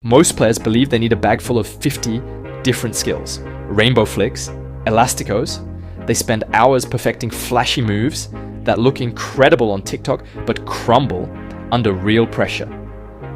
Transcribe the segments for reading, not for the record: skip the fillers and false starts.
Most players believe they need a bag full of 50 different skills. Rainbow flicks, elasticos. They spend hours perfecting flashy moves that look incredible on TikTok but crumble under real pressure.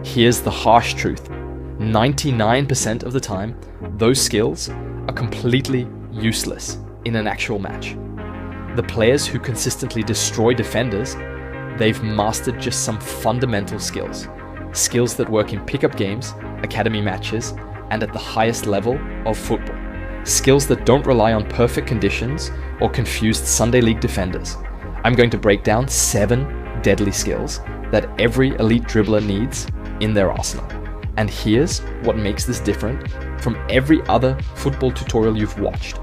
Here's the harsh truth. 99% of the time, those skills are completely useless in an actual match. The players who consistently destroy defenders, they've mastered just some fundamental skills. Skills that work in pickup games, academy matches, and at the highest level of football. Skills that don't rely on perfect conditions or confused Sunday League defenders. I'm going to break down 7 deadly skills that every elite dribbler needs in their arsenal. And here's what makes this different from every other football tutorial you've watched.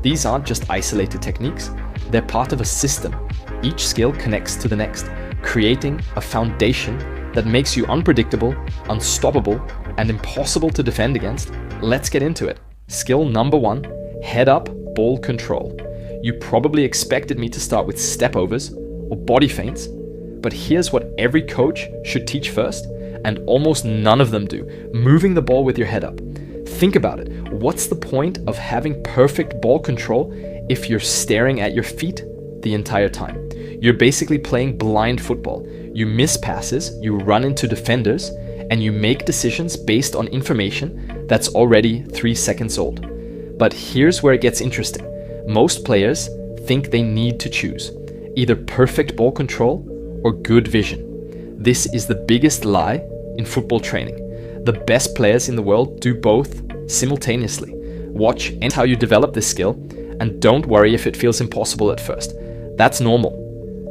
These aren't just isolated techniques, they're part of a system. Each skill connects to the next, creating a foundation that makes you unpredictable, unstoppable, and impossible to defend against. Let's get into it. Skill number 1, head up ball control. You probably expected me to start with step overs or body feints, but here's what every coach should teach first, and almost none of them do. Moving the ball with your head up. Think about it. What's the point of having perfect ball control if you're staring at your feet the entire time? You're basically playing blind football. You miss passes, you run into defenders, and you make decisions based on information that's already 3 seconds old. But here's where it gets interesting. Most players think they need to choose either perfect ball control or good vision. This is the biggest lie in football training. The best players in the world do both simultaneously. Watch and how you develop this skill, and don't worry if it feels impossible at first. That's normal.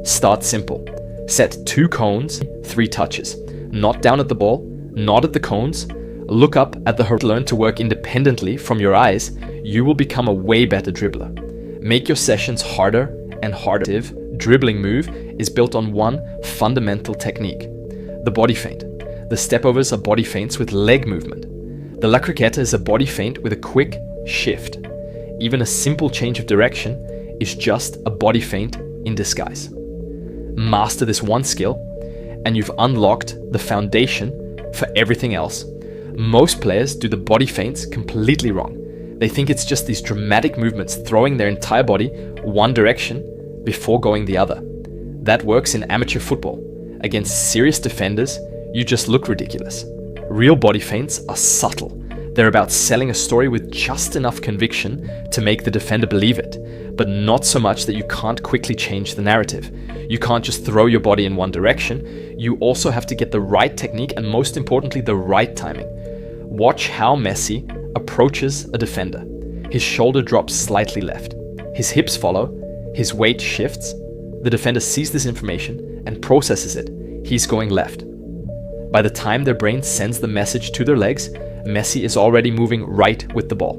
Start simple. Set 2 cones, 3 touches. Not down at the ball, not at the cones. Look up at the horizon. Learn to work independently from your eyes. You will become a way better dribbler. Make your sessions harder and harder. Dribbling move is built on one fundamental technique: the body feint. The stepovers are body feints with leg movement. The La Croqueta is a body feint with a quick shift. Even a simple change of direction is just a body feint in disguise. Master this one skill, and you've unlocked the foundation for everything else. Most players do the body feints completely wrong. They think it's just these dramatic movements, throwing their entire body one direction before going the other. That works in amateur football. Against serious defenders, you just look ridiculous. Real body feints are subtle. They're about selling a story with just enough conviction to make the defender believe it, but not so much that you can't quickly change the narrative. You can't just throw your body in one direction. You also have to get the right technique and, most importantly, the right timing. Watch how Messi approaches a defender. His shoulder drops slightly left. His hips follow. His weight shifts. The defender sees this information and processes it. He's going left. By the time their brain sends the message to their legs, Messi is already moving right with the ball.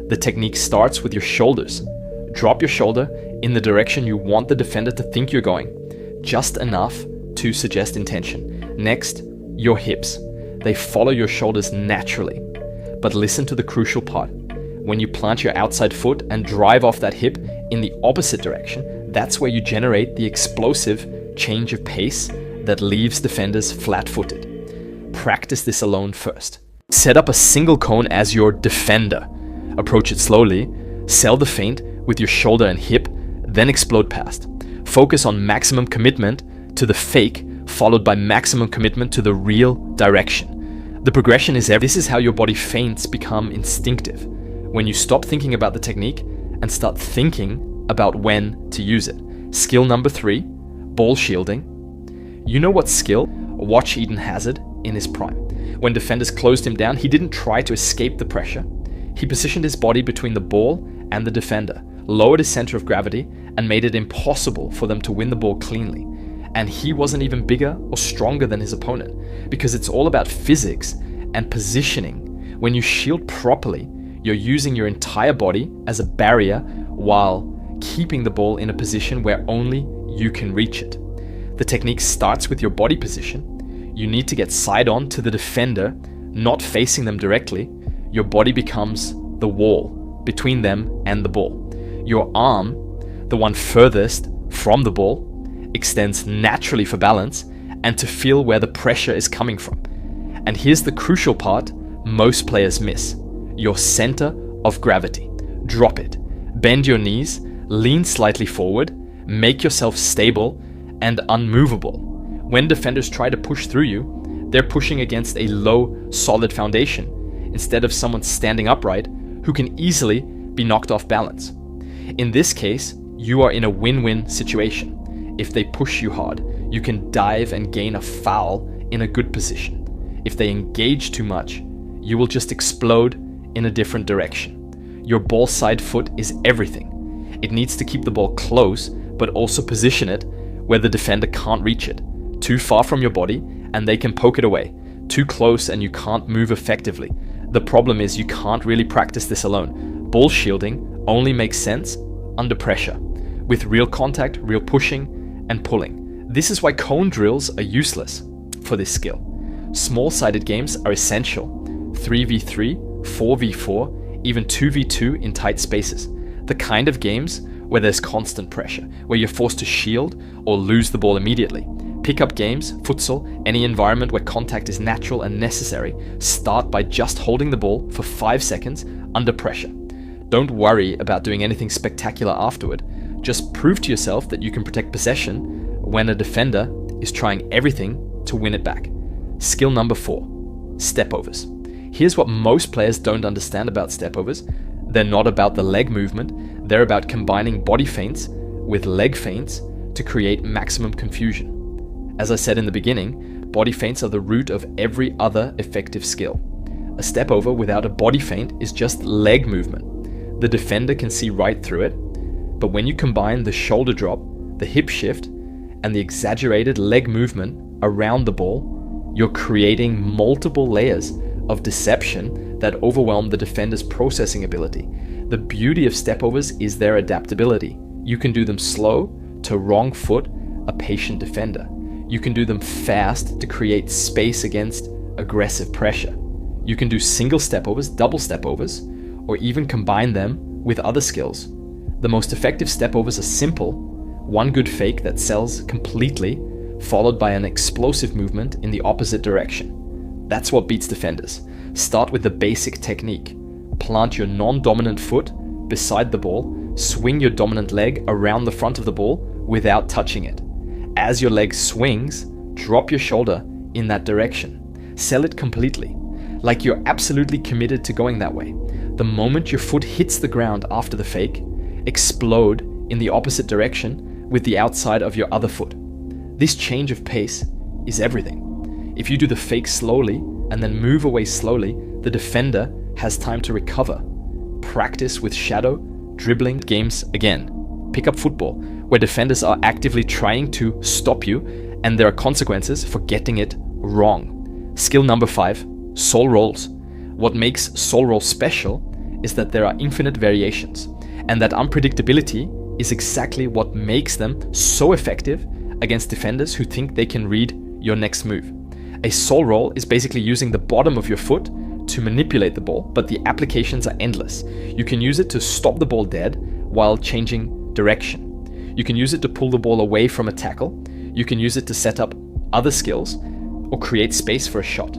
The technique starts with your shoulders. Drop your shoulder in the direction you want the defender to think you're going, just enough to suggest intention. Next, your hips. They follow your shoulders naturally. But listen to the crucial part. When you plant your outside foot and drive off that hip in the opposite direction, that's where you generate the explosive change of pace that leaves defenders flat-footed. Practice this alone first. Set up a single cone as your defender. Approach it slowly. Sell the feint with your shoulder and hip, then explode past. Focus on maximum commitment to the fake, followed by maximum commitment to the real direction. The progression is This is how your body feints become instinctive. When you stop thinking about the technique and start thinking about when to use it. Skill number 3, ball shielding. You know what skill? Watch Eden Hazard in his prime. When defenders closed him down, he didn't try to escape the pressure. He positioned his body between the ball and the defender, lowered his center of gravity, and made it impossible for them to win the ball cleanly. And he wasn't even bigger or stronger than his opponent, because it's all about physics and positioning. When you shield properly, you're using your entire body as a barrier while keeping the ball in a position where only you can reach it. The technique starts with your body position. You need to get side on to the defender, not facing them directly. Your body becomes the wall between them and the ball. Your arm, the one furthest from the ball, extends naturally for balance and to feel where the pressure is coming from. And here's the crucial part most players miss: your center of gravity. Drop it. Bend your knees, lean slightly forward, make yourself stable and unmovable. When defenders try to push through you, they're pushing against a low, solid foundation instead of someone standing upright who can easily be knocked off balance. In this case, you are in a win-win situation. If they push you hard, you can dive and gain a foul in a good position. If they engage too much, you will just explode in a different direction. Your ball side foot is everything. It needs to keep the ball close, but also position it where the defender can't reach it. Too far from your body and they can poke it away. Too close and you can't move effectively. The problem is you can't really practice this alone. Ball shielding only makes sense under pressure, with real contact, real pushing and pulling. This is why cone drills are useless for this skill. Small-sided games are essential. 3v3, 4v4, even 2v2 in tight spaces. The kind of games where there's constant pressure, where you're forced to shield or lose the ball immediately. Pickup games, futsal, any environment where contact is natural and necessary, start by just holding the ball for 5 seconds under pressure. Don't worry about doing anything spectacular afterward. Just prove to yourself that you can protect possession when a defender is trying everything to win it back. Skill number 4, stepovers. Here's what most players don't understand about stepovers. They're not about the leg movement, they're about combining body feints with leg feints to create maximum confusion. As I said in the beginning, body feints are the root of every other effective skill. A stepover without a body feint is just leg movement. The defender can see right through it, but when you combine the shoulder drop, the hip shift, and the exaggerated leg movement around the ball, you're creating multiple layers of deception that overwhelm the defender's processing ability. The beauty of stepovers is their adaptability. You can do them slow to wrong foot a patient defender. You can do them fast to create space against aggressive pressure. You can do single stepovers, double stepovers, or even combine them with other skills. The most effective stepovers are simple: one good fake that sells completely, followed by an explosive movement in the opposite direction. That's what beats defenders. Start with the basic technique. Plant your non-dominant foot beside the ball, swing your dominant leg around the front of the ball without touching it. As your leg swings, drop your shoulder in that direction. Sell it completely, like you're absolutely committed to going that way. The moment your foot hits the ground after the fake, explode in the opposite direction with the outside of your other foot. This change of pace is everything. If you do the fake slowly and then move away slowly, the defender has time to recover. Practice with shadow, dribbling games again. Pick up football, where defenders are actively trying to stop you and there are consequences for getting it wrong. Skill number 5, soul rolls. What makes soul rolls special is that there are infinite variations, and that unpredictability is exactly what makes them so effective against defenders who think they can read your next move. A soul roll is basically using the bottom of your foot to manipulate the ball, but the applications are endless. You can use it to stop the ball dead while changing direction. You can use it to pull the ball away from a tackle. You can use it to set up other skills or create space for a shot.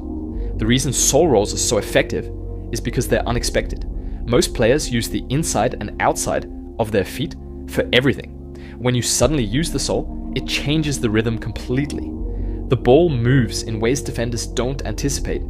The reason soul rolls are so effective is because they're unexpected. Most players use the inside and outside of their feet for everything. When you suddenly use the soul, it changes the rhythm completely. The ball moves in ways defenders don't anticipate.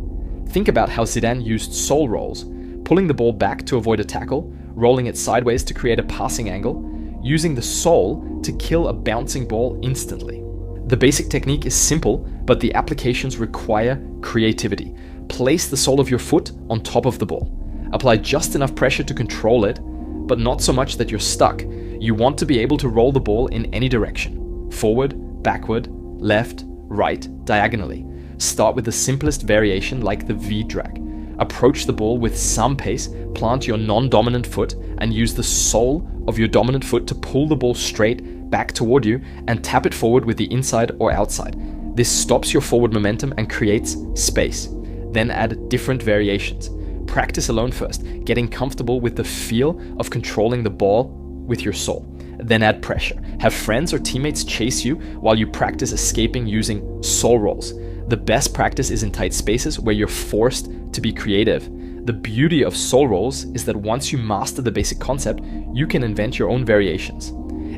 Think about how Zidane used soul rolls, pulling the ball back to avoid a tackle, rolling it sideways to create a passing angle, using the soul to kill a bouncing ball instantly. The basic technique is simple, but the applications require creativity. Place the sole of your foot on top of the ball. Apply just enough pressure to control it, but not so much that you're stuck. You want to be able to roll the ball in any direction: forward, backward, left, right, diagonally. Start with the simplest variation like the V drag. Approach the ball with some pace, plant your non-dominant foot, and use the sole of your dominant foot to pull the ball straight back toward you and tap it forward with the inside or outside. This stops your forward momentum and creates space. Then add different variations. Practice alone first, getting comfortable with the feel of controlling the ball with your sole. Then add pressure. Have friends or teammates chase you while you practice escaping using soul rolls. The best practice is in tight spaces where you're forced to be creative. The beauty of soul rolls is that once you master the basic concept, you can invent your own variations.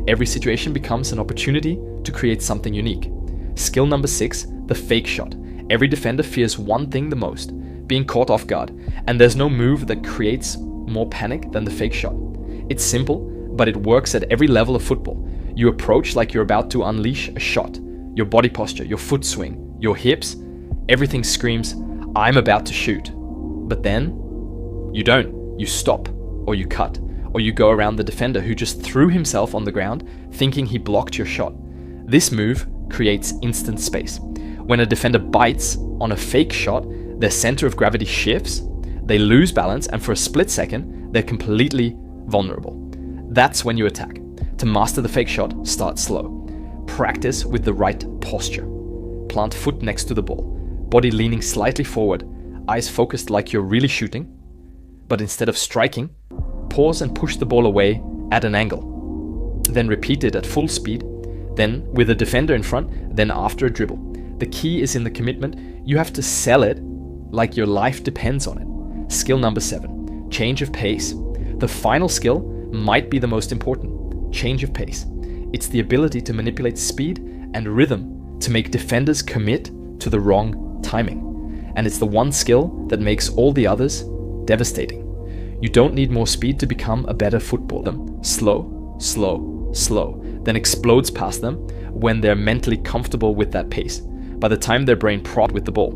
Every situation becomes an opportunity to create something unique. Skill number 6, the fake shot. Every defender fears one thing the most, being caught off guard, and there's no move that creates more panic than the fake shot. It's simple, but it works at every level of football. You approach like you're about to unleash a shot. Your body posture, your foot swing, your hips, everything screams, I'm about to shoot. But then, you don't. You stop, or you cut, or you go around the defender who just threw himself on the ground thinking he blocked your shot. This move creates instant space. When a defender bites on a fake shot, their center of gravity shifts, they lose balance, and for a split second, they're completely vulnerable. That's when you attack. To master the fake shot, start slow. Practice with the right posture. Plant foot next to the ball, body leaning slightly forward, eyes focused like you're really shooting. But instead of striking, pause and push the ball away at an angle. Then repeat it at full speed, then with a defender in front, then after a dribble. The key is in the commitment. You have to sell it like your life depends on it. Skill number 7, change of pace. The final skill might be the most important, change of pace. It's the ability to manipulate speed and rhythm to make defenders commit to the wrong timing. And it's the one skill that makes all the others devastating. You don't need more speed to become a better footballer. Slow, slow, slow, then explodes past them when they're mentally comfortable with that pace, by the time their brain prods with the ball.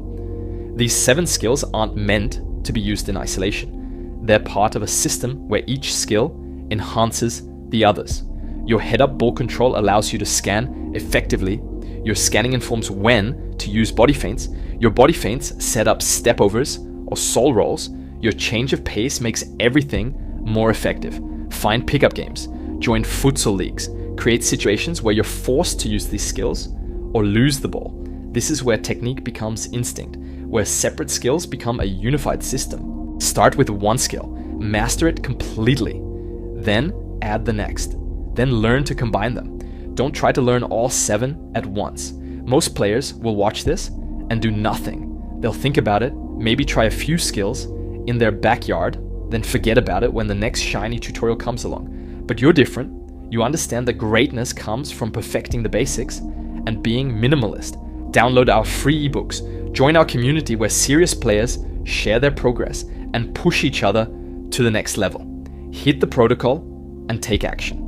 These 7 skills aren't meant to be used in isolation. They're part of a system where each skill enhances the others. Your head-up ball control allows you to scan effectively. Your scanning informs when to use body feints. Your body feints set up step-overs or soul rolls. Your change of pace makes everything more effective. Find pickup games, join futsal leagues, create situations where you're forced to use these skills or lose the ball. This is where technique becomes instinct, where separate skills become a unified system. Start with one skill, master it completely, then add the next, then learn to combine them. Don't try to learn all 7 at once. Most players will watch this and do nothing. They'll think about it, maybe try a few skills in their backyard, then forget about it when the next shiny tutorial comes along. But you're different. You understand that greatness comes from perfecting the basics and being minimalist. Download our free ebooks. Join our community where serious players share their progress and push each other to the next level. Hit the protocol and take action.